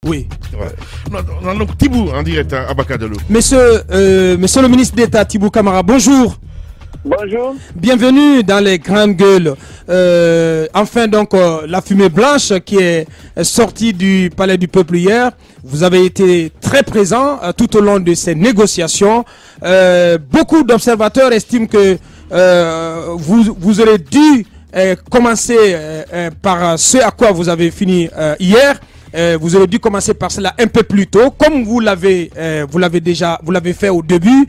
Oui. Ouais. Donc Tibou en direct à Bakadalo. Monsieur le ministre d'État Tibou Camara, bonjour. Bonjour. Bienvenue dans les grandes gueules. Enfin donc la fumée blanche qui est sortie du Palais du Peuple hier. Vous avez été très présent tout au long de ces négociations. Beaucoup d'observateurs estiment que vous aurez dû commencer par ce à quoi vous avez fini hier. Vous aurez dû commencer par cela un peu plus tôt, comme vous l'avez fait au début.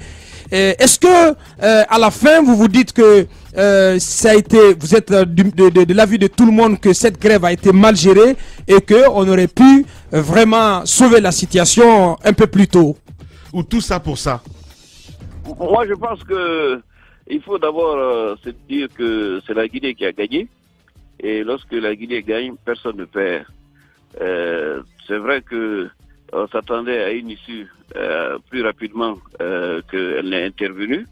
Est-ce que à la fin vous vous dites que vous êtes de l'avis de tout le monde que cette grève a été mal gérée et que on aurait pu vraiment sauver la situation un peu plus tôt? Ou tout ça pour ça? Moi, je pense que il faut d'abord se dire que c'est la Guinée qui a gagné. Et lorsque la Guinée gagne, personne ne perd. C'est vrai que on s'attendait à une issue plus rapidement qu'elle n'est intervenue.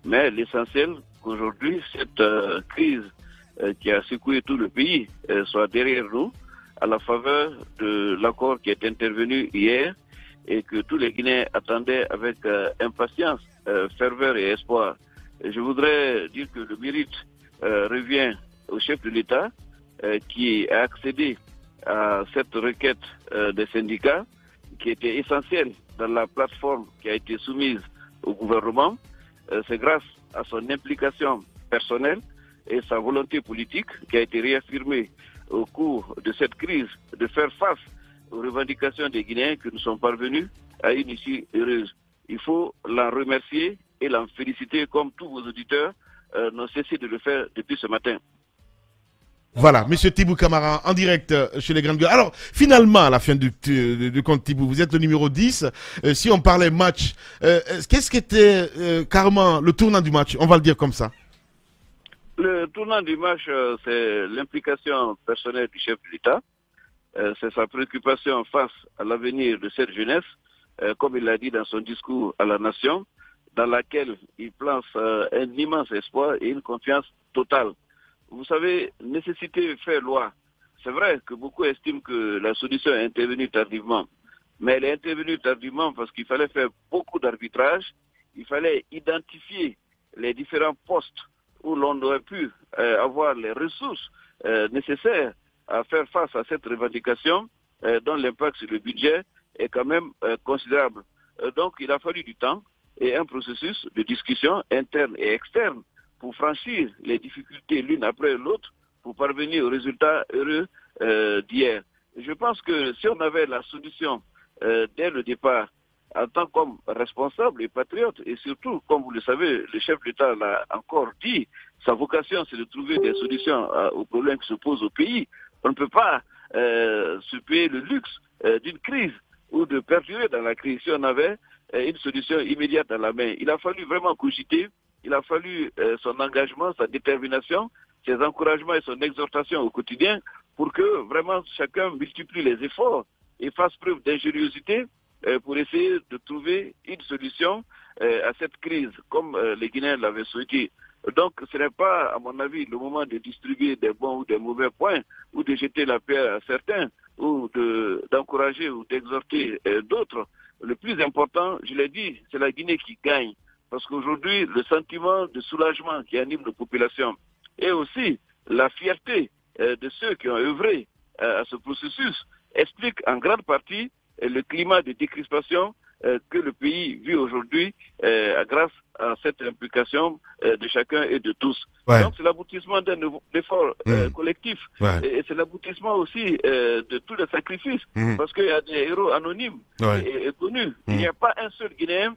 Mais l'essentiel qu'aujourd'hui, cette crise qui a secoué tout le pays soit derrière nous, à la faveur de l'accord qui est intervenu hier et que tous les Guinéens attendaient avec impatience, ferveur et espoir. Et je voudrais dire que le mérite revient au chef de l'État qui a accédé à cette requête des syndicats qui était essentielle dans la plateforme qui a été soumise au gouvernement. C'est grâce à son implication personnelle et sa volonté politique qui a été réaffirmée au cours de cette crise de faire face aux revendications des Guinéens que nous sommes parvenus à une issue heureuse. Il faut l'en remercier et l'en féliciter comme tous vos auditeurs n'ont cessé de le faire depuis ce matin. Voilà, monsieur Tibou Camara, en direct chez les grandes gueules. Alors, finalement, à la fin du compte Tibou, vous êtes le numéro 10. Si on parlait match, qu'est-ce qui était carrément le tournant du match? On va le dire comme ça. Le tournant du match, c'est l'implication personnelle du chef de l'État. C'est sa préoccupation face à l'avenir de cette jeunesse, comme il l'a dit dans son discours à la nation, dans laquelle il place un immense espoir et une confiance totale. Vous savez, nécessité fait loi. C'est vrai que beaucoup estiment que la solution est intervenue tardivement. Mais elle est intervenue tardivement parce qu'il fallait faire beaucoup d'arbitrage. Il fallait identifier les différents postes où l'on aurait pu avoir les ressources nécessaires à faire face à cette revendication dont l'impact sur le budget est quand même considérable. Donc il a fallu du temps et un processus de discussion interne et externe pour franchir les difficultés l'une après l'autre, pour parvenir au résultat heureux d'hier. Je pense que si on avait la solution dès le départ, en tant que responsable et patriote, et surtout, comme vous le savez, le chef de l'État l'a encore dit, sa vocation c'est de trouver des solutions aux problèmes qui se posent au pays. On ne peut pas se payer le luxe d'une crise ou de perdurer dans la crise si on avait une solution immédiate à la main. Il a fallu vraiment cogiter. Il a fallu son engagement, sa détermination, ses encouragements et son exhortation au quotidien pour que vraiment chacun multiplie les efforts et fasse preuve d'ingéniosité pour essayer de trouver une solution à cette crise, comme les Guinéens l'avaient souhaité. Donc ce n'est pas, à mon avis, le moment de distribuer des bons ou des mauvais points, ou de jeter la pierre à certains, ou d'encourager ou d'exhorter d'autres. Le plus important, je l'ai dit, c'est la Guinée qui gagne. Parce qu'aujourd'hui, le sentiment de soulagement qui anime nos populations et aussi la fierté de ceux qui ont œuvré à ce processus explique en grande partie le climat de décrispation que le pays vit aujourd'hui grâce à cette implication de chacun et de tous. Ouais. Donc c'est l'aboutissement d'un effort collectif et c'est l'aboutissement aussi de tous les sacrifices parce qu'il y a des héros anonymes et connus. Il n'y a pas un seul Guinéen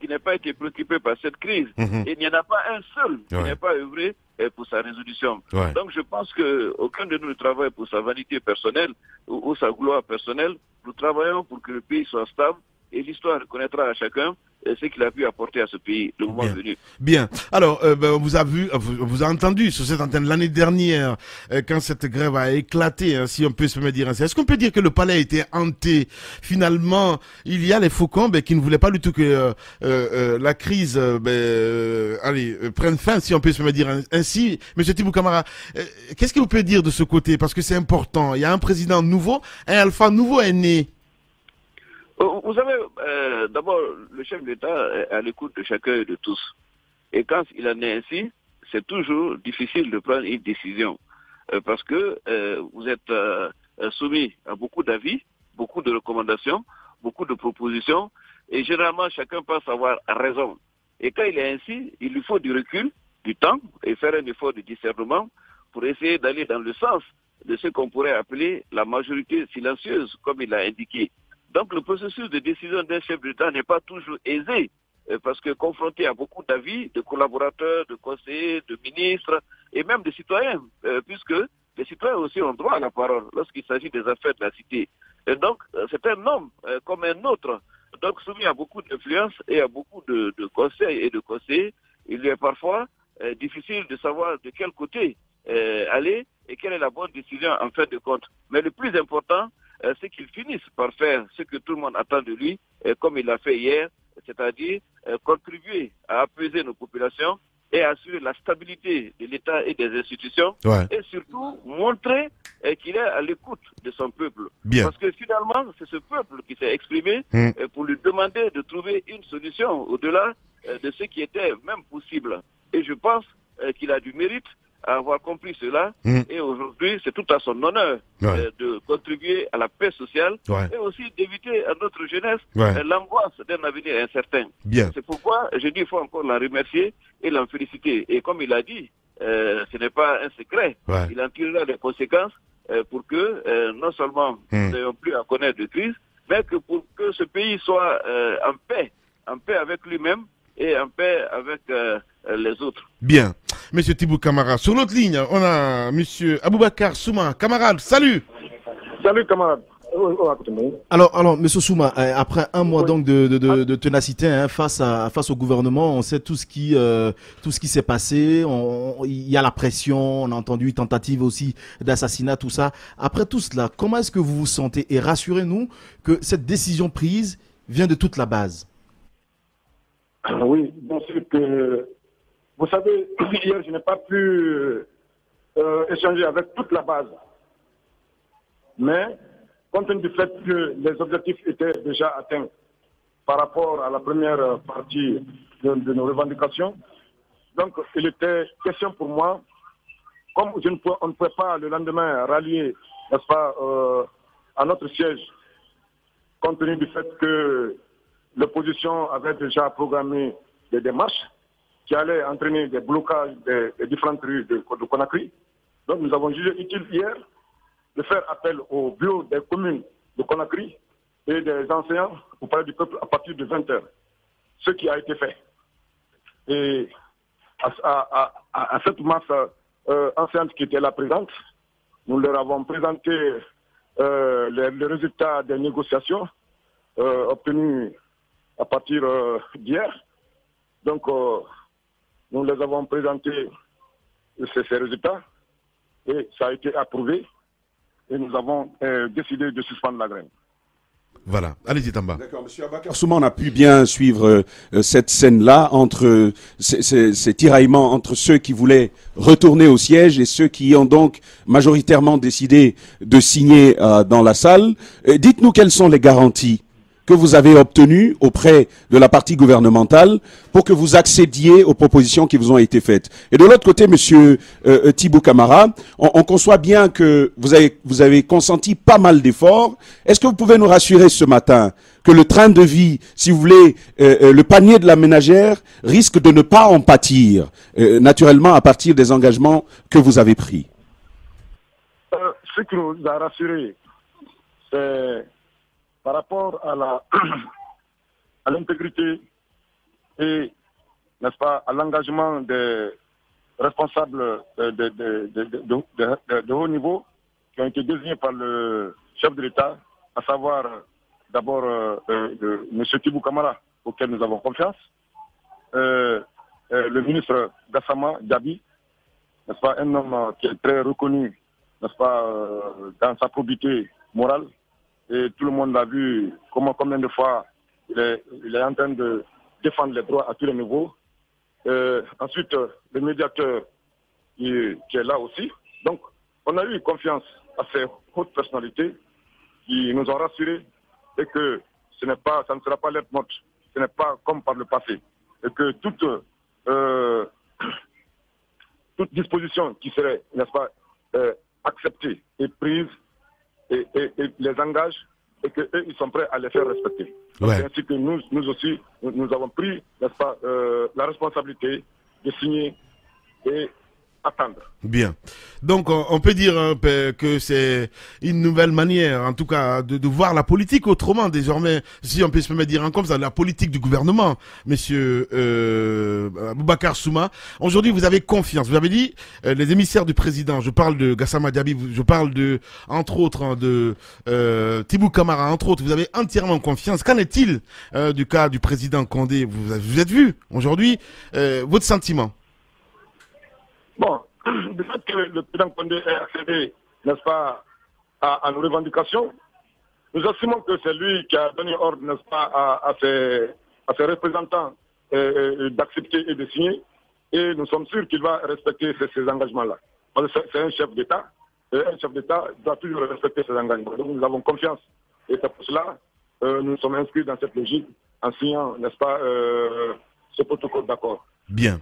qui n'a pas été préoccupé par cette crise. Et il n'y en a pas un seul qui n'a pas œuvré pour sa résolution. Donc je pense qu'aucun de nous ne travaille pour sa vanité personnelle ou sa gloire personnelle. Nous travaillons pour que le pays soit stable et l'histoire reconnaîtra à chacun ce qu'il a pu apporter à ce pays le moment venu. Bien. Alors, on vous a vu, on vous a entendu sur cette antenne l'année dernière, quand cette grève a éclaté, hein, si on peut se me dire ainsi. Est-ce qu'on peut dire que le palais a été hanté? Finalement, il y a les faucons qui ne voulaient pas du tout que la crise prenne fin, si on peut se me dire ainsi. Monsieur Tibou Camara, qu'est-ce que vous pouvez dire de ce côté? Parce que c'est important. Il y a un président nouveau, un alpha nouveau est né. Vous savez, d'abord, le chef d'État est à l'écoute de chacun et de tous. Et quand il en est ainsi, c'est toujours difficile de prendre une décision. Parce que vous êtes soumis à beaucoup d'avis, beaucoup de recommandations, beaucoup de propositions, et généralement chacun pense avoir raison. Et quand il est ainsi, il lui faut du recul, du temps, et faire un effort de discernement pour essayer d'aller dans le sens de ce qu'on pourrait appeler la majorité silencieuse, comme il l'a indiqué. Donc le processus de décision d'un chef d'État n'est pas toujours aisé, parce que confronté à beaucoup d'avis, de collaborateurs, de conseillers, de ministres, et même de citoyens, puisque les citoyens aussi ont droit à la parole lorsqu'il s'agit des affaires de la cité. Et donc, c'est un homme comme un autre, donc soumis à beaucoup d'influence et à beaucoup de conseils et de conseillers. Il lui est parfois difficile de savoir de quel côté aller et quelle est la bonne décision en fin de compte. Mais le plus important, c'est qu'il finisse par faire ce que tout le monde attend de lui, comme il l'a fait hier, c'est-à-dire contribuer à apaiser nos populations et assurer la stabilité de l'État et des institutions, et surtout montrer qu'il est à l'écoute de son peuple. Bien. Parce que finalement, c'est ce peuple qui s'est exprimé pour lui demander de trouver une solution au-delà de ce qui était même possible. Et je pense qu'il a du mérite à avoir compris cela, et aujourd'hui, c'est tout à son honneur de contribuer à la paix sociale, et aussi d'éviter à notre jeunesse l'angoisse d'un avenir incertain. C'est pourquoi je dis qu'il faut encore la remercier et l'en féliciter. Et comme il a dit, ce n'est pas un secret, il en tirera les conséquences pour que non seulement nous n'ayons plus à connaître de crise, mais que pour que ce pays soit en paix avec lui-même et en paix avec les autres. Bien. Monsieur Tibou Camara, sur notre ligne, on a Monsieur Aboubakar Souma. Camarade, salut. Salut, camarade. Alors, Monsieur Souma, après un mois donc de ténacité face au gouvernement, on sait tout ce qui s'est passé. Il y a la pression, on a entendu une tentative aussi d'assassinat, tout ça. Après tout cela, comment est-ce que vous vous sentez? Et rassurez-nous que cette décision prise vient de toute la base. Oui, bien sûr que vous savez, hier je n'ai pas pu échanger avec toute la base, mais compte tenu du fait que les objectifs étaient déjà atteints par rapport à la première partie de nos revendications, donc il était question pour moi, comme on ne pouvait pas le lendemain rallier, n'est-ce pas, à notre siège, compte tenu du fait que l'opposition avait déjà programmé des démarches qui allaient entraîner des blocages des différentes rues de Conakry. Donc nous avons jugé utile hier de faire appel au bureau des communes de Conakry et des enseignants au palais du peuple à partir de 20h. Ce qui a été fait. Et à cette masse enseignante qui était là présente, nous leur avons présenté les résultats des négociations obtenus à partir d'hier. Donc, nous les avons présentés ces résultats et ça a été approuvé et nous avons décidé de suspendre la grève. Voilà, allez-y Tamba. D'accord, monsieur Aboubakar Souma, on a pu bien suivre cette scène-là entre ces tiraillements entre ceux qui voulaient retourner au siège et ceux qui ont donc majoritairement décidé de signer dans la salle. Dites-nous quelles sont les garanties que vous avez obtenues auprès de la partie gouvernementale pour que vous accédiez aux propositions qui vous ont été faites. Et de l'autre côté, monsieur Tibou Camara, on conçoit bien que vous avez consenti pas mal d'efforts. Est-ce que vous pouvez nous rassurer ce matin que le train de vie, si vous voulez, le panier de la ménagère risque de ne pas en pâtir, naturellement à partir des engagements que vous avez pris? Ce qui nous a rassurés, c'est par rapport à l'intégrité et, n'est-ce pas, à l'engagement des responsables de haut niveau qui ont été désignés par le chef de l'État, à savoir d'abord M. Tibou Camara, auquel nous avons confiance, le ministre Gassama Diaby, n'est-ce pas, un homme qui est très reconnu, n'est-ce pas, dans sa probité morale. Et tout le monde a vu combien de fois il est en train de défendre les droits à tous les niveaux. Ensuite, le médiateur qui est là aussi. Donc, on a eu confiance à ces hautes personnalités qui nous ont rassurés et que ça ne sera pas lettre-morte. Ce n'est pas comme par le passé. Et que toute disposition qui serait, n'est-ce pas, acceptée et prise et les engage et qu'eux, ils sont prêts à les faire respecter. Ouais. C'est ainsi que nous aussi, nous avons pris, n'est-ce pas, la responsabilité de signer et attendre. Bien. Donc, on peut dire que c'est une nouvelle manière, en tout cas, de voir la politique autrement, désormais, si on peut se permettre de dire comme ça, la politique du gouvernement, monsieur Boubacar Souma. Aujourd'hui, vous avez confiance. Vous avez dit, les émissaires du président, je parle de Gassama Diaby, je parle de, entre autres, de Tibou Camara, entre autres, vous avez entièrement confiance. Qu'en est-il du cas du président Condé? Vous êtes vu aujourd'hui, votre sentiment? Bon, du fait que le président Condé ait accédé, n'est-ce pas, à nos revendications, nous estimons que c'est lui qui a donné ordre, n'est-ce pas, à ses représentants d'accepter et de signer, et nous sommes sûrs qu'il va respecter ces engagements-là. Parce que c'est un chef d'État, et un chef d'État doit toujours respecter ses engagements. Donc nous avons confiance, et c'est pour cela nous sommes inscrits dans cette logique en signant, n'est-ce pas, ce protocole d'accord. Bien.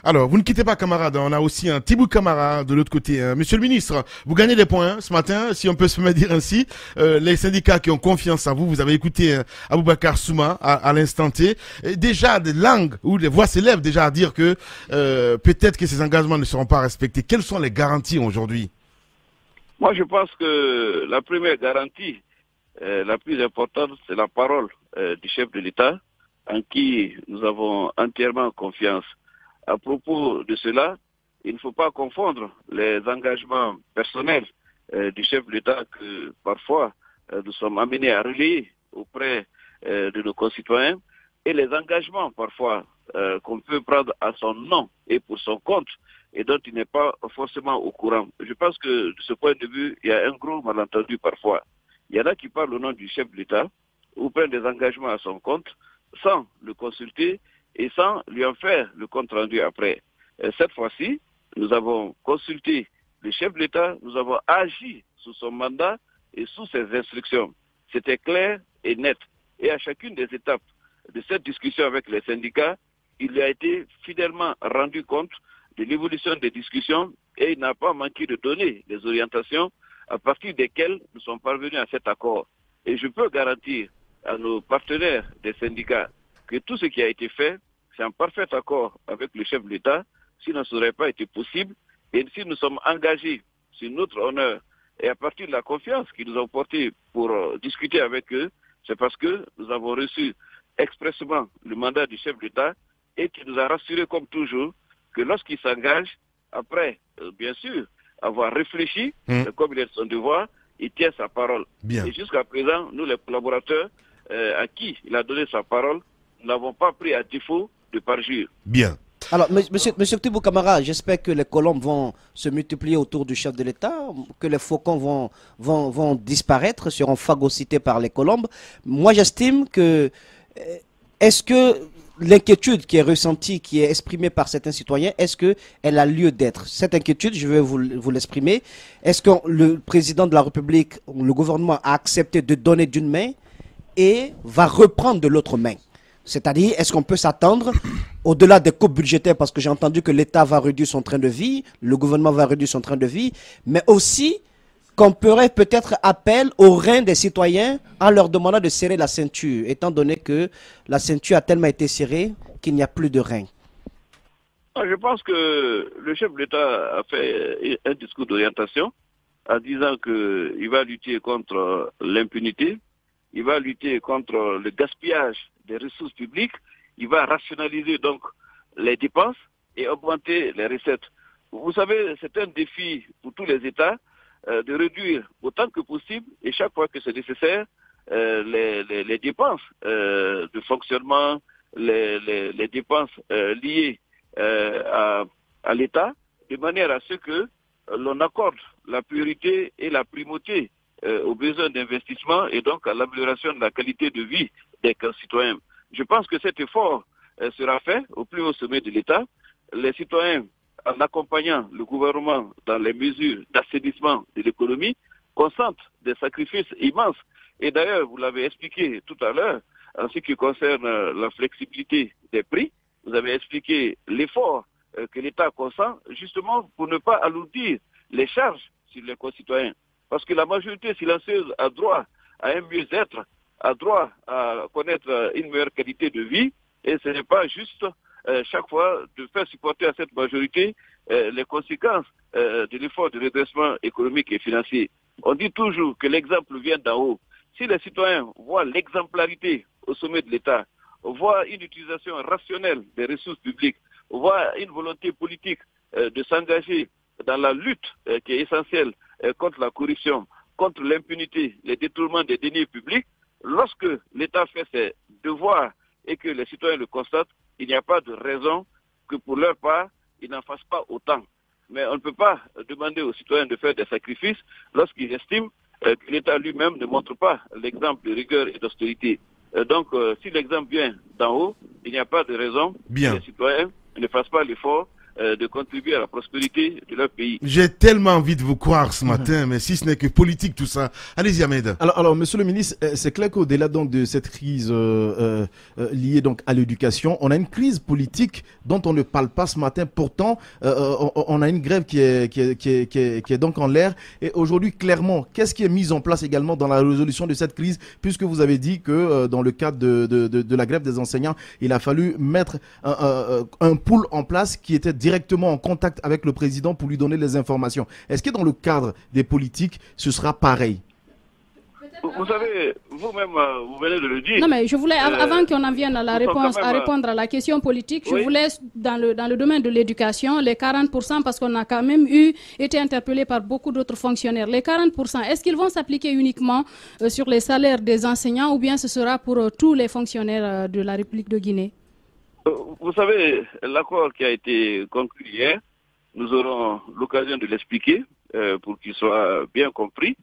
Alors, vous ne quittez pas, camarade. On a aussi un Tibou Camara de l'autre côté. Monsieur le ministre, vous gagnez des points ce matin, si on peut se permettre de dire ainsi. Les syndicats qui ont confiance en vous, vous avez écouté Aboubacar Souma à l'instant T. Et déjà, des langues ou des voix s'élèvent déjà à dire que peut-être que ces engagements ne seront pas respectés. Quelles sont les garanties aujourd'hui? Moi, je pense que la première garantie, la plus importante, c'est la parole du chef de l'État, en qui nous avons entièrement confiance. À propos de cela, il ne faut pas confondre les engagements personnels du chef de l'État que parfois nous sommes amenés à relayer auprès de nos concitoyens et les engagements parfois qu'on peut prendre à son nom et pour son compte et dont il n'est pas forcément au courant. Je pense que de ce point de vue, il y a un gros malentendu parfois. Il y en a qui parlent au nom du chef de l'État ou prennent des engagements à son compte sans le consulter et sans lui en faire le compte rendu après. Cette fois-ci, nous avons consulté le chef de l'État, nous avons agi sous son mandat et sous ses instructions. C'était clair et net. Et à chacune des étapes de cette discussion avec les syndicats, il lui a été fidèlement rendu compte de l'évolution des discussions et il n'a pas manqué de donner des orientations à partir desquelles nous sommes parvenus à cet accord. Et je peux garantir à nos partenaires des syndicats que tout ce qui a été fait, c'est en parfait accord avec le chef de l'État, sinon ça n'aurait pas été possible. Et si nous sommes engagés sur notre honneur et à partir de la confiance qu'ils nous ont portée pour discuter avec eux, c'est parce que nous avons reçu expressément le mandat du chef de l'État et qui nous a rassurés comme toujours que lorsqu'il s'engage, après, bien sûr, avoir réfléchi, comme il est de son devoir, il tient sa parole. Bien. Et jusqu'à présent, nous les collaborateurs à qui il a donné sa parole, nous n'avons pas pris à défaut de parjure. Bien. Alors, monsieur Tibou Camara, j'espère que les colombes vont se multiplier autour du chef de l'État, que les faucons vont disparaître, seront phagocytés par les colombes. Moi, j'estime que, est-ce que l'inquiétude qui est ressentie, qui est exprimée par certains citoyens, est-ce qu'elle a lieu d'être? Cette inquiétude, je vais vous l'exprimer. Est-ce que le président de la République, le gouvernement a accepté de donner d'une main et va reprendre de l'autre main? C'est-à-dire, est-ce qu'on peut s'attendre, au-delà des coupes budgétaires, parce que j'ai entendu que l'État va réduire son train de vie, le gouvernement va réduire son train de vie, mais aussi qu'on pourrait peut-être appel au rein des citoyens en leur demandant de serrer la ceinture, étant donné que la ceinture a tellement été serrée qu'il n'y a plus de rein. Je pense que le chef de l'État a fait un discours d'orientation en disant qu'il va lutter contre l'impunité, il va lutter contre le gaspillage des ressources publiques, il va rationaliser donc les dépenses et augmenter les recettes. Vous savez, c'est un défi pour tous les États de réduire autant que possible et chaque fois que c'est nécessaire les dépenses de fonctionnement, les dépenses liées à l'État, de manière à ce que l'on accorde la priorité et la primauté aux besoins d'investissement et donc à l'amélioration de la qualité de vie des concitoyens. Je pense que cet effort sera fait au plus haut sommet de l'État. Les citoyens, en accompagnant le gouvernement dans les mesures d'assainissement de l'économie, consentent des sacrifices immenses Et d'ailleurs, vous l'avez expliqué tout à l'heure, en ce qui concerne la flexibilité des prix, vous avez expliqué l'effort que l'État consent, justement pour ne pas alourdir les charges sur les concitoyens. Parce que la majorité silencieuse a droit à un mieux-être, a droit à connaître une meilleure qualité de vie, et ce n'est pas juste chaque fois de faire supporter à cette majorité les conséquences de l'effort de redressement économique et financier. On dit toujours que l'exemple vient d'en haut. Si les citoyens voient l'exemplarité au sommet de l'État, voient une utilisation rationnelle des ressources publiques, voient une volonté politique de s'engager dans la lutte qui est essentielle contre la corruption, contre l'impunité, les détournements des deniers publics, lorsque l'État fait ses devoirs et que les citoyens le constatent, il n'y a pas de raison que pour leur part, ils n'en fassent pas autant. Mais on ne peut pas demander aux citoyens de faire des sacrifices lorsqu'ils estiment que l'État lui-même ne montre pas l'exemple de rigueur et d'austérité. Donc, si l'exemple vient d'en haut, il n'y a pas de raison que les citoyens ne fassent pas l'effort de contribuer à la prospérité de leur pays. J'ai tellement envie de vous croire ce matin, mais si ce n'est que politique tout ça. Allez-y, Ahmed. Alors, monsieur le ministre, c'est clair qu'au-delà donc de cette crise liée donc à l'éducation, on a une crise politique dont on ne parle pas ce matin. Pourtant, on a une grève qui est donc en l'air. Et aujourd'hui, clairement, qu'est-ce qui est mis en place également dans la résolution de cette crise, puisque vous avez dit que dans le cadre de la grève des enseignants, il a fallu mettre un pool en place qui était directement en contact avec le président pour lui donner les informations. Est-ce que dans le cadre des politiques, ce sera pareil? Vous savez, vous-même, vous venez de le dire. Non, mais je voulais, avant qu'on en vienne à la réponse, à répondre à la question politique, je voulais, dans le domaine de l'éducation, les 40%, parce qu'on a quand même été interpellé par beaucoup d'autres fonctionnaires. Les 40%, est-ce qu'ils vont s'appliquer uniquement sur les salaires des enseignants ou bien ce sera pour tous les fonctionnaires de la République de Guinée? Vous savez, l'accord qui a été conclu hier, nous aurons l'occasion de l'expliquer pour qu'il soit bien compris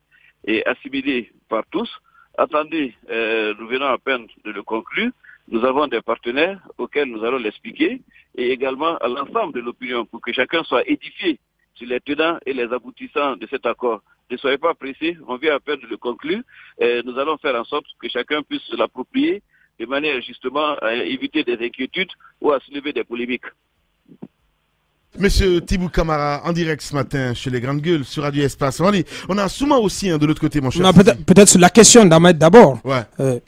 et assimilé par tous. Attendez, nous venons à peine de le conclure. Nous avons des partenaires auxquels nous allons l'expliquer et également à l'ensemble de l'opinion pour que chacun soit édifié sur les tenants et les aboutissants de cet accord. Ne soyez pas pressés, on vient à peine de le conclure. Nous allons faire en sorte que chacun puisse se l'approprier de manière justement à éviter des inquiétudes ou à soulever des polémiques. Monsieur Tibou Camara, en direct ce matin chez les Grandes Gueules sur Radio Espace. On a Souma aussi de l'autre côté, mon cher. Peut-être sur la question d'Ahmed d'abord. Ouais.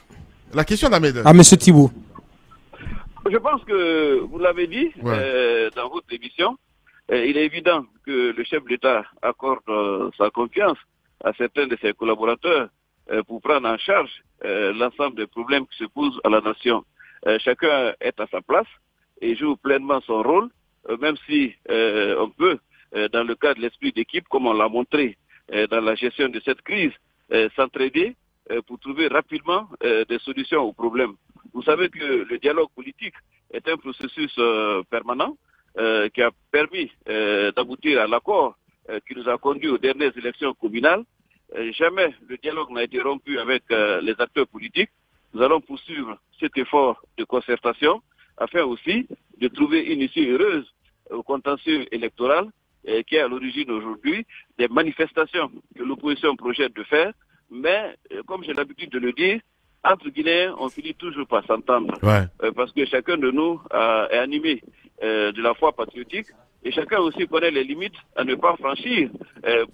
La question d'Ahmed. À monsieur Tibou. Je pense que vous l'avez dit dans votre émission. Il est évident que le chef d'État accorde sa confiance à certains de ses collaborateurs pour prendre en charge l'ensemble des problèmes qui se posent à la nation. Chacun est à sa place et joue pleinement son rôle, même si on peut, dans le cadre de l'esprit d'équipe, comme on l'a montré dans la gestion de cette crise, s'entraider pour trouver rapidement des solutions aux problèmes. Vous savez que le dialogue politique est un processus permanent qui a permis d'aboutir à l'accord qui nous a conduit aux dernières élections communales. Jamais le dialogue n'a été rompu avec les acteurs politiques. Nous allons poursuivre cet effort de concertation afin aussi de trouver une issue heureuse au contentieux électoral qui est à l'origine aujourd'hui des manifestations que l'opposition projette de faire. Mais, comme j'ai l'habitude de le dire, entre Guinéens, on finit toujours par s'entendre. Parce que chacun de nous est animé de la foi patriotique et chacun aussi connaît les limites à ne pas franchir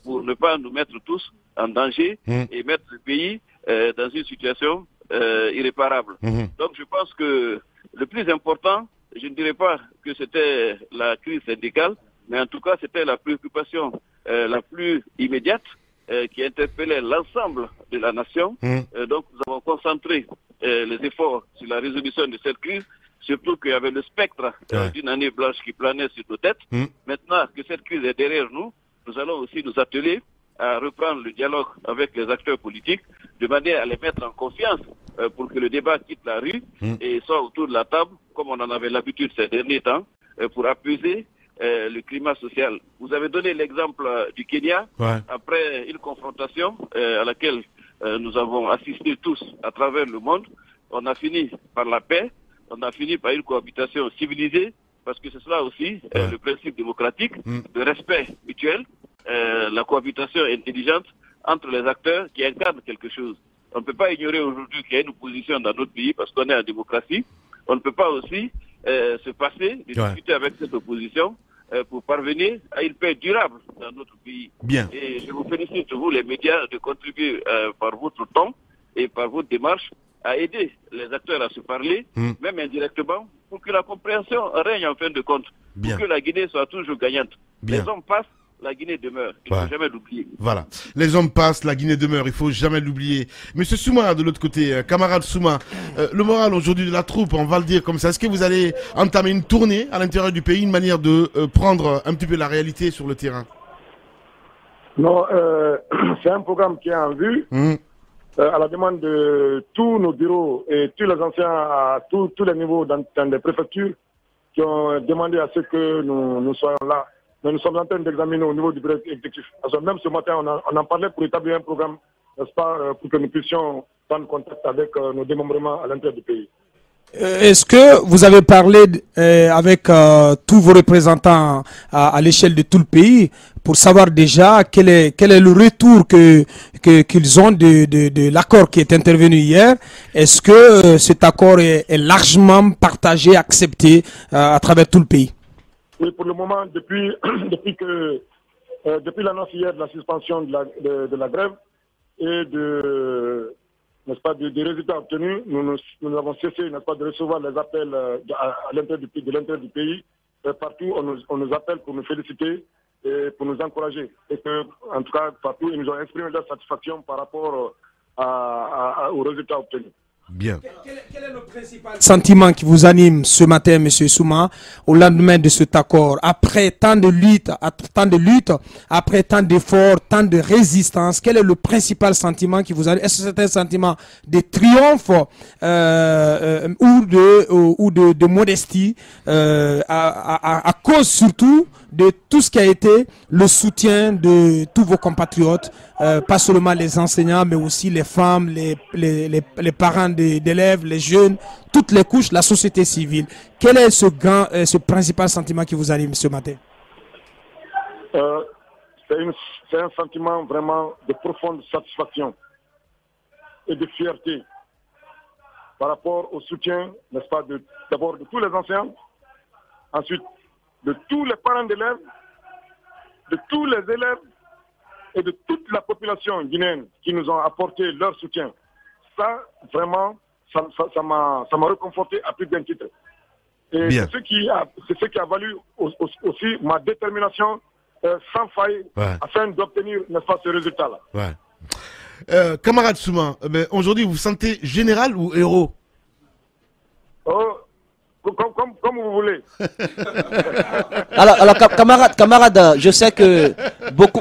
pour ne pas nous mettre tous en danger et mettre le pays dans une situation irréparable. Donc je pense que le plus important, je ne dirais pas que c'était la crise syndicale, mais en tout cas c'était la préoccupation la plus immédiate qui interpellait l'ensemble de la nation. Donc nous avons concentré les efforts sur la résolution de cette crise, surtout qu'il y avait le spectre d'une année blanche qui planait sur nos têtes. Maintenant que cette crise est derrière nous, nous allons aussi nous atteler à reprendre le dialogue avec les acteurs politiques de manière à les mettre en confiance pour que le débat quitte la rue et soit autour de la table, comme on en avait l'habitude ces derniers temps, pour apaiser le climat social. Vous avez donné l'exemple du Kenya, après une confrontation à laquelle nous avons assisté tous à travers le monde. On a fini par la paix, on a fini par une cohabitation civilisée, parce que c'est cela aussi le principe démocratique, de respect mutuel, la cohabitation intelligente entre les acteurs qui incarnent quelque chose. On ne peut pas ignorer aujourd'hui qu'il y a une opposition dans notre pays parce qu'on est en démocratie. On ne peut pas aussi se passer de discuter avec cette opposition pour parvenir à une paix durable dans notre pays. Bien. Et je vous félicite, vous les médias, de contribuer par votre temps et par votre démarche à aider les acteurs à se parler, même indirectement, pour que la compréhension règne en fin de compte, pour que la Guinée soit toujours gagnante. Les hommes passent, la Guinée demeure. Il ne faut jamais l'oublier. Voilà. Les hommes passent, la Guinée demeure. Il ne faut jamais l'oublier. Monsieur Souma, de l'autre côté, camarade Souma, le moral aujourd'hui de la troupe, on va le dire comme ça. Est-ce que vous allez entamer une tournée à l'intérieur du pays, une manière de prendre un petit peu la réalité sur le terrain? Non, c'est un programme qui est en vue. À la demande de tous nos bureaux et tous les anciens à tous les niveaux dans les préfectures qui ont demandé à ce que nous soyons là. Mais nous sommes en train d'examiner au niveau du bureau exécutif. Parce que même ce matin, on en parlait pour établir un programme, n'est-ce pas, pour que nous puissions prendre contact avec nos démembrements à l'intérieur du pays. Est-ce que vous avez parlé avec tous vos représentants à l'échelle de tout le pays pour savoir déjà quel est le retour qu'ils ont de l'accord qui est intervenu hier? Est-ce que cet accord est largement partagé, accepté à travers tout le pays? Oui, pour le moment, depuis l'annonce hier de la suspension de la grève et n'est-ce pas, des résultats obtenus, nous avons cessé, n'est-ce pas, de recevoir les appels à l'intérieur du pays. Partout, on nous appelle pour nous féliciter et pour nous encourager. Et que, en tout cas, partout, ils nous ont exprimé leur satisfaction par rapport aux résultats obtenus. Bien. Quel est le principal sentiment qui vous anime ce matin, M. Souma, au lendemain de cet accord? Après tant de luttes, après tant d'efforts, tant de résistance, quel est le principal sentiment qui vous anime? Est-ce que c'est un sentiment de triomphe ou de modestie à cause surtout de tout ce qui a été le soutien de tous vos compatriotes, pas seulement les enseignants, mais aussi les femmes, les parents d'élèves, les jeunes, toutes les couches, la société civile. Quel est ce principal sentiment qui vous anime ce matin? C'est un sentiment vraiment de profonde satisfaction et de fierté par rapport au soutien, n'est-ce pas, d'abord de tous les enseignants, ensuite de tous les parents d'élèves, de tous les élèves et de toute la population guinéenne qui nous ont apporté leur soutien. Ça, vraiment, ça m'a réconforté à plus d'un titre. Et c'est ce qui a valu aussi ma détermination sans faille afin d'obtenir, n'est-ce pas, ce résultat-là. Ouais. Camarade Souma, aujourd'hui, vous vous sentez général ou héros? Comme vous voulez. Alors camarade, je sais que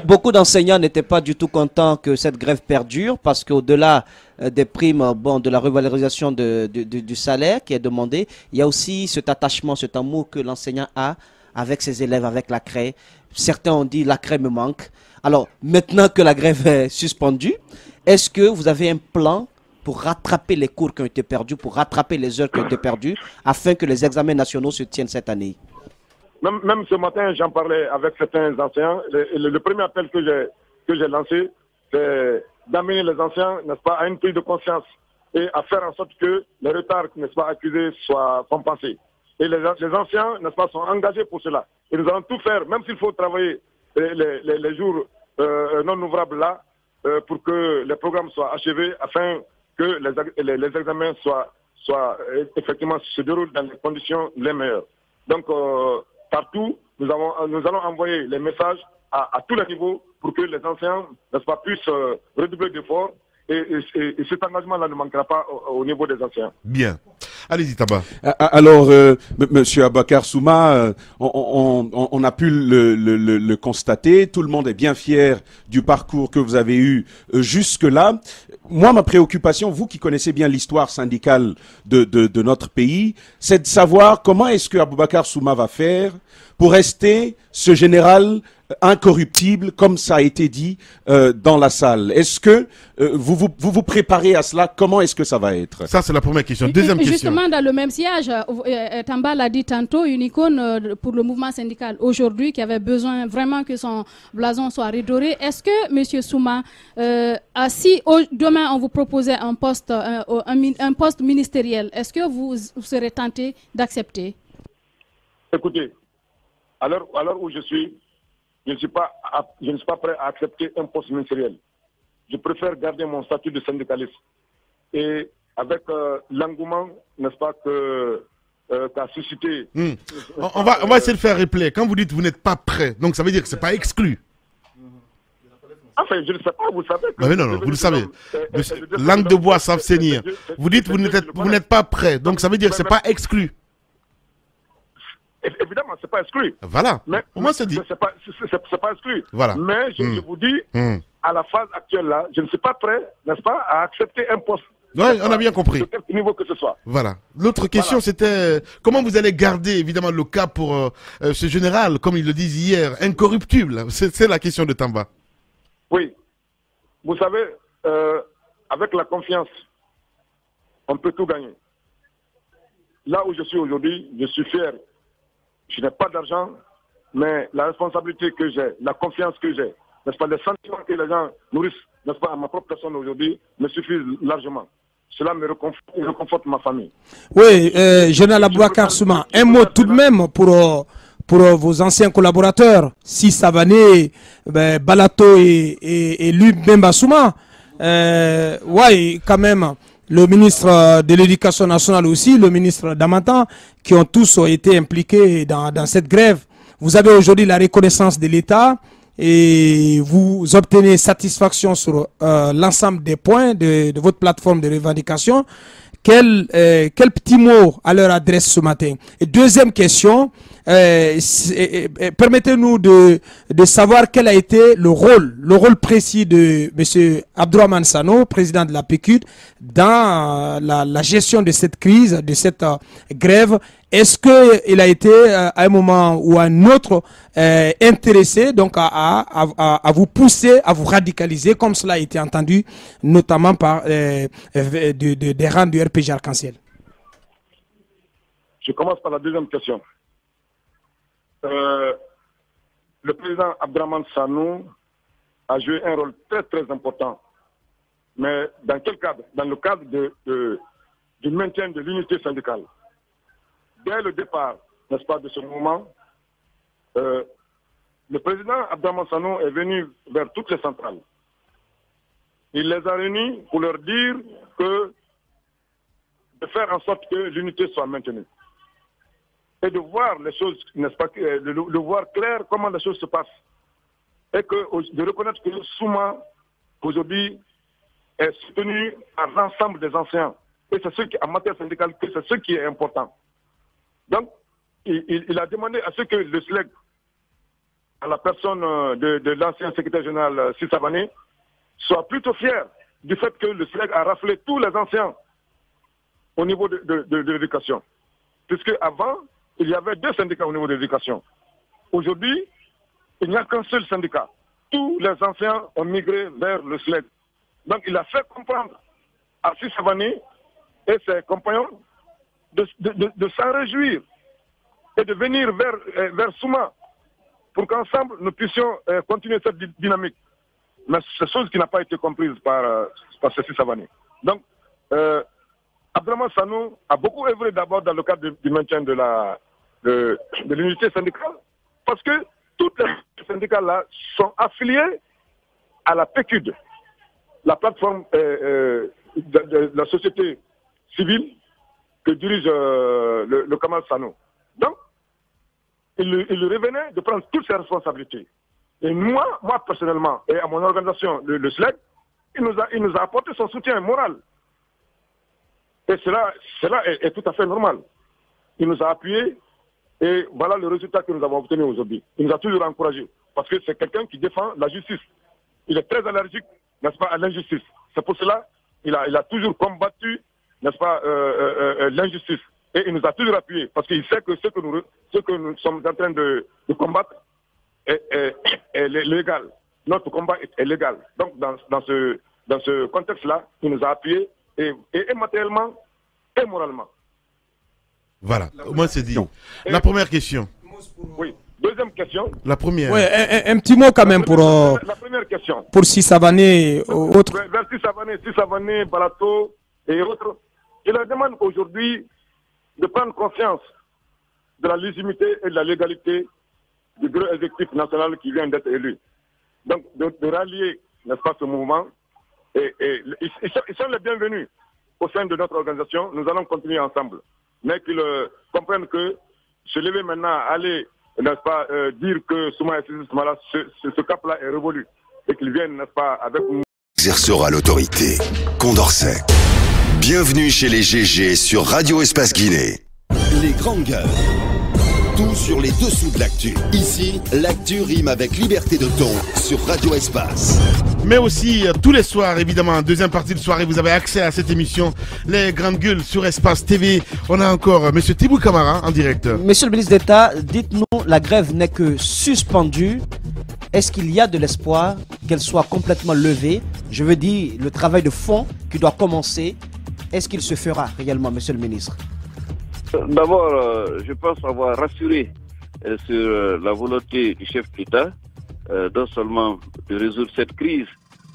beaucoup d'enseignants n'étaient pas du tout contents que cette grève perdure parce qu'au-delà des primes, de la revalorisation du salaire qui est demandé, il y a aussi cet attachement, cet amour que l'enseignant a avec ses élèves, avec la craie. Certains ont dit la craie me manque. Alors maintenant que la grève est suspendue, est-ce que vous avez un plan pour rattraper les cours qui ont été perdus, pour rattraper les heures qui ont été perdues, afin que les examens nationaux se tiennent cette année? Même ce matin, j'en parlais avec certains enseignants. Le premier appel que j'ai lancé, c'est d'amener les enseignants, n'est-ce pas, à une prise de conscience et à faire en sorte que les retards, n'est-ce pas, accusés soient compensés. Et les enseignants, n'est-ce pas, sont engagés pour cela. Et nous allons tout faire, même s'il faut travailler les jours non ouvrables là, pour que les programmes soient achevés, afin que les examens soient effectivement se déroulent dans les conditions les meilleures. Donc partout, nous allons envoyer les messages à tous les niveaux pour que les enseignants, n'est-ce pas, puissent redoubler d'efforts et cet engagement-là ne manquera pas au niveau des enseignants. Bien. Allez-y, Taba. Alors, Monsieur Abakar Souma, on a pu le constater. Tout le monde est bien fier du parcours que vous avez eu jusque-là. Moi, ma préoccupation, vous qui connaissez bien l'histoire syndicale de notre pays, c'est de savoir comment est-ce que Aboubacar Souma va faire pour rester ce général incorruptible, comme ça a été dit dans la salle. Est-ce que vous préparez à cela? Comment est-ce que ça va être? Ça, c'est la première question. Deuxième question. Justement, dans le même siège, Tamba l'a dit tantôt, une icône pour le mouvement syndical aujourd'hui qui avait besoin vraiment que son blason soit redoré. Est-ce que, M. Souma, si demain on vous proposait un poste ministériel, est-ce que vous serez tenté d'accepter? Écoutez, à l'heure où je suis, je ne suis pas prêt à accepter un poste ministériel. Je préfère garder mon statut de syndicaliste. Et avec l'engouement, n'est-ce pas, qu'a suscité... On va essayer de faire replay. Quand vous dites que vous n'êtes pas prêt, donc ça veut dire que ce n'est pas exclu. Enfin, je ne sais pas, vous savez... Mais non, vous le savez. Langue de bois s'abstenir. Vous dites que vous n'êtes pas prêt, donc ça veut dire que ce n'est pas exclu. Évidemment, ce n'est pas exclu. Voilà. Mais, au moins, c'est dit. C'est pas exclu. Voilà. Mais je vous dis, à la phase actuelle là, je ne suis pas prêt, n'est-ce pas, à accepter un poste. Oui, on a bien compris. De quelque niveau que ce soit. Voilà. L'autre question, c'était comment vous allez garder, évidemment, le cas pour ce général, comme ils le disent hier, incorruptible. C'est la question de Tamba. Oui. Vous savez, avec la confiance, on peut tout gagner. Là où je suis aujourd'hui, je suis fier. Je n'ai pas d'argent, mais la responsabilité que j'ai, la confiance que j'ai, n'est-ce pas, les sentiments que les gens nourrissent, n'est-ce pas, à ma propre personne aujourd'hui, me suffisent largement. Cela me réconforte ma famille. Oui, Général Aboubacar Souma, un mot tout de même pour vos anciens collaborateurs, Si Savané, Balato et Lub Bemba Souma. Oui, quand même. Le ministre de l'Éducation nationale aussi, le ministre Damata, qui ont tous été impliqués dans cette grève. Vous avez aujourd'hui la reconnaissance de l'État et vous obtenez satisfaction sur l'ensemble des points de votre plateforme de revendication. Quel petit mot à leur adresse ce matin? Et deuxième question, permettez-nous de savoir quel a été le rôle précis de M. Abdourahmane Sano, président de la PQD, dans la gestion de cette crise, de cette grève. Est-ce qu'il a été à un moment ou à un autre intéressé donc à vous pousser, à vous radicaliser, comme cela a été entendu, notamment par des rangs du RPG Arc-en-Ciel? Je commence par la deuxième question. Le président Abdourahmane Sano a joué un rôle très très important. Mais dans quel cadre? Dans le cadre du maintien de l'unité syndicale. Dès le départ, n'est-ce pas, de ce mouvement, le président Abdourahmane Sano est venu vers toutes les centrales. Il les a réunis pour leur dire de faire en sorte que l'unité soit maintenue. Et de voir les choses, n'est-ce pas, de voir clair comment les choses se passent. Et de reconnaître que Souma, aujourd'hui, est soutenu par l'ensemble des anciens. Et c'est ce qui, en matière syndicale, c'est ce qui est important. Donc, il a demandé à ce que le SLEG, à la personne de l'ancien secrétaire général Si Savané, soit plutôt fier du fait que le SLEG a raflé tous les anciens au niveau de l'éducation. Puisque avant, il y avait 2 syndicats au niveau de l'éducation. Aujourd'hui, il n'y a qu'un seul syndicat. Tous les anciens ont migré vers le SLEG. Donc, il a fait comprendre à Si Savané et ses compagnons de s'en réjouir et de venir vers Souma pour qu'ensemble nous puissions continuer cette dynamique. Mais c'est chose qui n'a pas été comprise par Si Savané. Donc, Abdourahmane Sano a beaucoup œuvré d'abord dans le cadre du maintien de l'unité syndicale, parce que toutes les syndicats-là sont affiliés à la PQD, la plateforme de la société civile que dirige le Kamal Sano. Donc, il revenait de prendre toutes ses responsabilités. Et moi personnellement, et à mon organisation, le SLEG, il nous a apporté son soutien moral. Et cela est tout à fait normal. Il nous a appuyés et voilà le résultat que nous avons obtenu aujourd'hui. Il nous a toujours encouragés parce que c'est quelqu'un qui défend la justice. Il est très allergique, n'est-ce pas, à l'injustice. C'est pour cela qu'il a toujours combattu, n'est-ce pas, l'injustice. Et il nous a toujours appuyés parce qu'il sait que ce que nous sommes en train de combattre, est légal. Notre combat est légal. Donc, dans ce contexte-là, il nous a appuyés et matériellement et moralement. Voilà, moi c'est dit. La première question. Oui. Deuxième question. La première. Oui, un petit mot quand même pour... La première question. Pour Sissavané et autres. Vers Sissavané, Balato et autres. Je leur demande aujourd'hui de prendre conscience de la légitimité et de la légalité du bureau exécutif national qui vient d'être élu. Donc, de rallier, n'est-ce pas, ce mouvement. Et ils sont les bienvenus au sein de notre organisation. Nous allons continuer ensemble. Mais qu'ils comprennent que se lever maintenant, aller, n'est-ce pas, dire que Souma et ce cap-là est révolu. Et qu'ils viennent, n'est-ce pas, avec nous. Exercera l'autorité. Condorcet. Bienvenue chez les GG sur Radio Espace Guinée. Les grandes gueules. Tout sur les dessous de l'actu. Ici, l'actu rime avec liberté de ton sur Radio Espace. Mais aussi, tous les soirs, évidemment, en deuxième partie de soirée, vous avez accès à cette émission, Les Grandes Gueules sur Espace TV. On a encore M. Tibou Camara en direct. Monsieur le ministre d'État, dites-nous, la grève n'est que suspendue. Est-ce qu'il y a de l'espoir qu'elle soit complètement levée? Je veux dire, le travail de fond qui doit commencer, est-ce qu'il se fera réellement, monsieur le ministre? D'abord, je pense avoir rassuré sur la volonté du chef de l'État, non seulement de résoudre cette crise,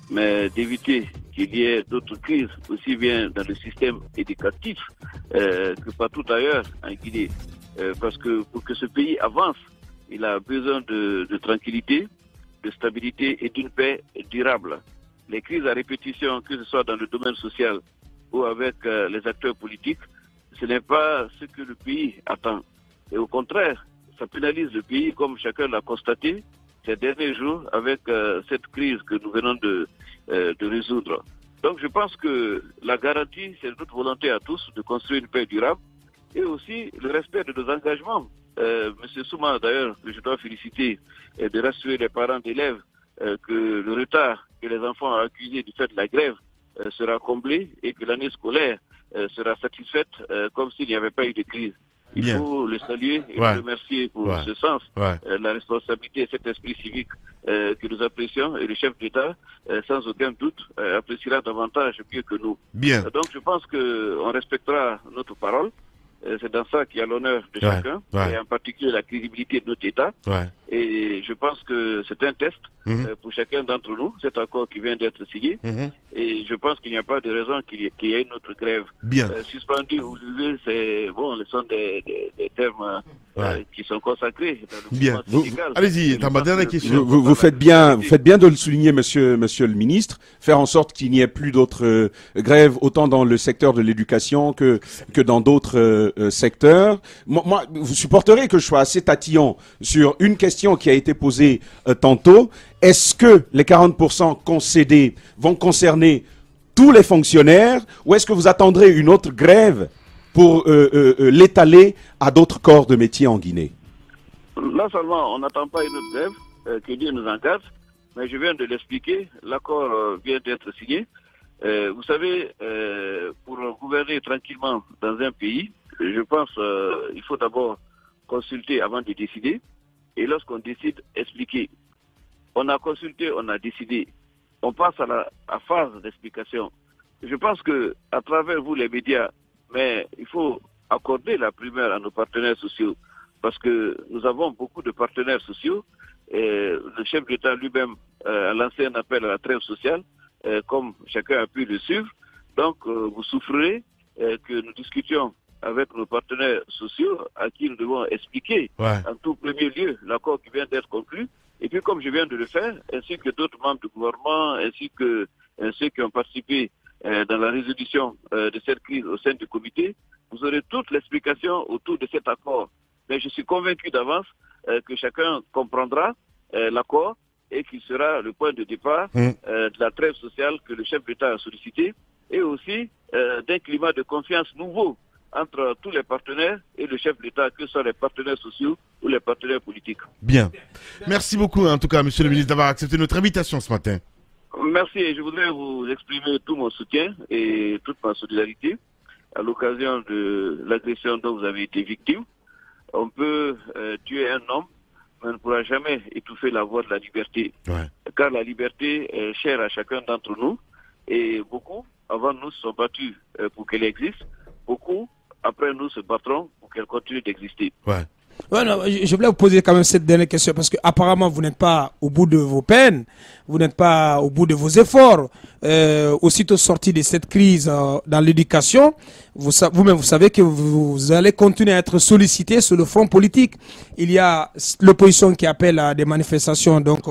mais d'éviter qu'il y ait d'autres crises, aussi bien dans le système éducatif que partout ailleurs en Guinée. Parce que pour que ce pays avance, il a besoin de tranquillité, de stabilité et d'une paix durable. Les crises à répétition, que ce soit dans le domaine social ou avec les acteurs politiques, ce n'est pas ce que le pays attend. Et au contraire, ça pénalise le pays, comme chacun l'a constaté ces derniers jours avec cette crise que nous venons de résoudre. Donc je pense que la garantie, c'est notre volonté à tous de construire une paix durable et aussi le respect de nos engagements. Monsieur Souma, d'ailleurs, que je dois féliciter, de rassurer les parents d'élèves que le retard que les enfants ont accusé du fait de la grève sera comblé et que l'année scolaire sera satisfaite comme s'il n'y avait pas eu de crise. Il faut le saluer et le remercier pour ce sens, la responsabilité et cet esprit civique que nous apprécions et le chef d'État, sans aucun doute, appréciera davantage mieux que nous. Donc je pense qu'on respectera notre parole. C'est dans ça qu'il y a l'honneur de chacun, et en particulier la crédibilité de notre État. Et je pense que c'est un test pour chacun d'entre nous, cet accord qui vient d'être signé. Et je pense qu'il n'y a pas de raison qu'il y ait une autre grève. Suspendu ou levé, c'est bon, ce sont des termes qui sont consacrés dans le mouvement syndical. Allez-y, dans ma dernière question. Vous faites bien de le souligner, monsieur le ministre, faire en sorte qu'il n'y ait plus d'autres grèves, autant dans le secteur de l'éducation que dans d'autres secteurs. Moi, vous supporterez que je sois assez tatillon sur une question qui a été posée tantôt. Est-ce que les 40% concédés vont concerner tous les fonctionnaires ou est-ce que vous attendrez une autre grève pour l'étaler à d'autres corps de métier en Guinée? Là seulement, on n'attend pas une autre grève, que Dieu nous en garde, mais je viens de l'expliquer, l'accord vient d'être signé. Vous savez, pour gouverner tranquillement dans un pays, je pense qu'il faut d'abord consulter avant de décider. Et lorsqu'on décide, expliquer. On a consulté, on a décidé. On passe à la phase d'explication. Je pense que à travers vous, les médias, mais il faut accorder la primeur à nos partenaires sociaux. Parce que nous avons beaucoup de partenaires sociaux. Et le chef d'État lui-même a lancé un appel à la trêve sociale, comme chacun a pu le suivre. Donc, vous souffrerez que nous discutions avec nos partenaires sociaux à qui nous devons expliquer en tout premier lieu l'accord qui vient d'être conclu. Et puis comme je viens de le faire, ainsi que d'autres membres du gouvernement, ainsi que ceux qui ont participé dans la résolution de cette crise au sein du comité, vous aurez toute l'explication autour de cet accord. Mais je suis convaincu d'avance que chacun comprendra l'accord et qu'il sera le point de départ de la trêve sociale que le chef d'État a sollicité et aussi d'un climat de confiance nouveau entre tous les partenaires et le chef de l'État, que ce soit les partenaires sociaux ou les partenaires politiques. Bien. Merci beaucoup, en tout cas, monsieur le ministre, d'avoir accepté notre invitation ce matin. Merci, et je voudrais vous exprimer tout mon soutien et toute ma solidarité à l'occasion de l'agression dont vous avez été victime. On peut tuer un homme mais ne pourra jamais étouffer la voix de la liberté. Ouais. Car la liberté est chère à chacun d'entre nous. Et beaucoup, avant nous, se sont battus pour qu'elle existe. Beaucoup, après nous, se battront pour qu'elle continue d'exister. Ouais. Ouais, non, je voulais vous poser quand même cette dernière question parce que apparemment vous n'êtes pas au bout de vos peines, vous n'êtes pas au bout de vos efforts. Aussitôt sorti de cette crise dans l'éducation, vous-même vous savez que vous allez continuer à être sollicité sur le front politique. Il y a l'opposition qui appelle à des manifestations donc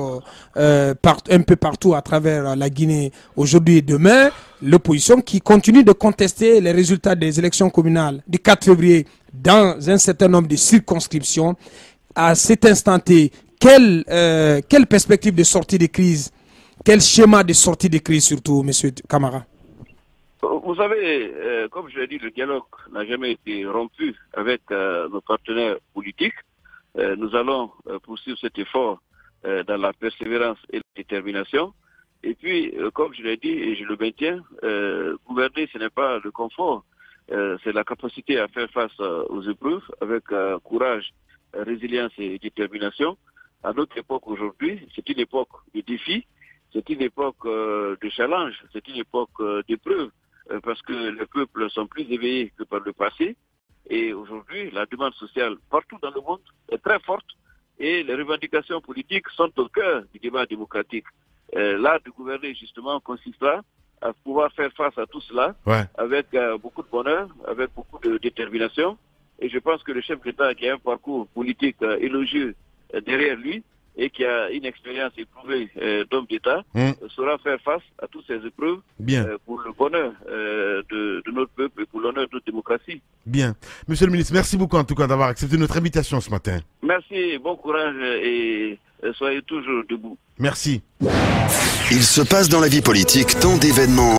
un peu partout à travers la Guinée aujourd'hui et demain. L'opposition qui continue de contester les résultats des élections communales du 4 février dans un certain nombre de circonscriptions. À cet instant T, quelle perspective de sortie de crise, quel schéma de sortie de crise surtout, M. Camara? Vous savez, comme je l'ai dit, le dialogue n'a jamais été rompu avec nos partenaires politiques. Nous allons poursuivre cet effort dans la persévérance et la détermination. Et puis, comme je l'ai dit et je le maintiens, gouverner, ce n'est pas le confort. C'est la capacité à faire face aux épreuves avec courage, résilience et détermination. À notre époque aujourd'hui, c'est une époque de défis, c'est une époque de challenge, c'est une époque d'épreuve, parce que les peuples sont plus éveillés que par le passé. Et aujourd'hui, la demande sociale partout dans le monde est très forte et les revendications politiques sont au cœur du débat démocratique. L'art de gouverner, justement, consistera à pouvoir faire face à tout cela avec beaucoup de bonheur, avec beaucoup de détermination. Et je pense que le chef d'État qui a un parcours politique élogieux derrière lui et qui a une expérience éprouvée d'homme d'État saura faire face à toutes ces épreuves pour le bonheur de notre peuple et pour l'honneur de notre démocratie. Bien. Monsieur le ministre, merci beaucoup en tout cas d'avoir accepté notre invitation ce matin. Merci, bon courage et soyez toujours debout. Merci. Il se passe dans la vie politique tant d'événements